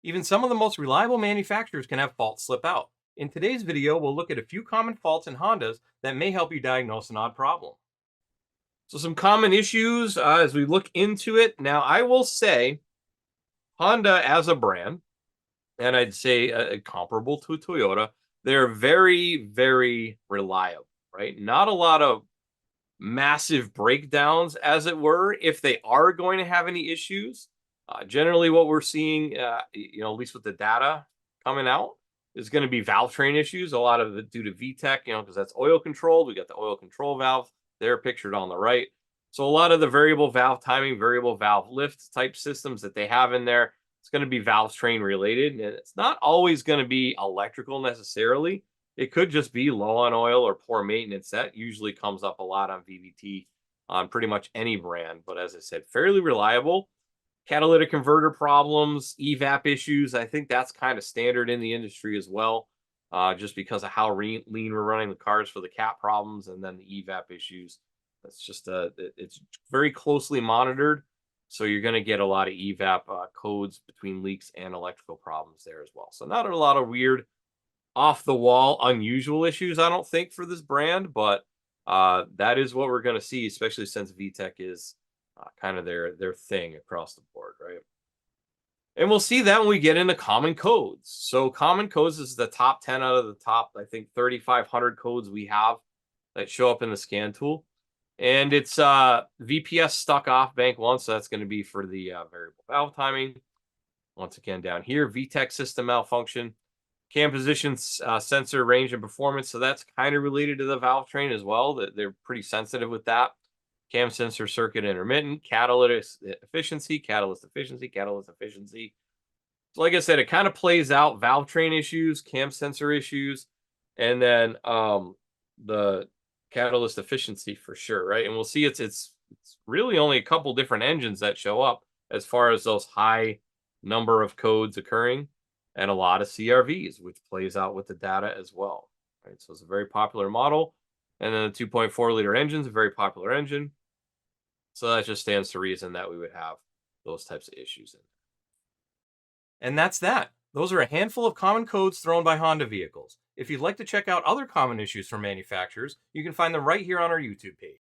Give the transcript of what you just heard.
Even some of the most reliable manufacturers can have faults slip out. In today's video, we'll look at a few common faults in Hondas that may help you diagnose an odd problem. So, some common issues as we look into it. Now, I will say Honda as a brand, and I'd say comparable to Toyota, they're very, very reliable, right? Not a lot of massive breakdowns, as it were, if they are going to have any issues. Generally, what we're seeing, at least with the data coming out, is going to be valve train issues. A lot of it due to VTEC, because that's oil controlled. We got the oil control valve there pictured on the right. So a lot of the variable valve timing, variable valve lift type systems that they have in there, it's going to be valve train related, and it's not always going to be electrical necessarily. It could just be low on oil or poor maintenance. That usually comes up a lot on VVT on pretty much any brand. But as I said, fairly reliable. Catalytic converter problems, evap issues. I think that's kind of standard in the industry as well, just because of how lean we're running the cars for the cat problems and then the evap issues. That's just it's very closely monitored. So you're going to get a lot of evap codes between leaks and electrical problems there as well. So not a lot of weird off the wall, unusual issues, I don't think, for this brand, but that is what we're going to see, especially since VTEC is kind of their thing across the board, right? And we'll see that when we get into common codes. So common codes is the top 10 out of the top, I think, 3,500 codes we have that show up in the scan tool. And it's VPS stuck off bank one, so that's going to be for the variable valve timing. Once again, down here, VTEC system malfunction. Cam position sensor range and performance. So that's kind of related to the valve train as well. That they're pretty sensitive with that. Cam sensor circuit intermittent, catalyst efficiency, catalyst efficiency, catalyst efficiency. So like I said, it kind of plays out valve train issues, cam sensor issues, and then the catalyst efficiency for sure, right? And we'll see it's really only a couple different engines that show up as far as those high number of codes occurring, and a lot of CRVs, which plays out with the data as well. Right, so it's a very popular model, and then the 2.4-liter engine is a very popular engine. So that just stands to reason that we would have those types of issues in there. And that's that. Those are a handful of common codes thrown by Honda vehicles. If you'd like to check out other common issues from manufacturers, you can find them right here on our YouTube page.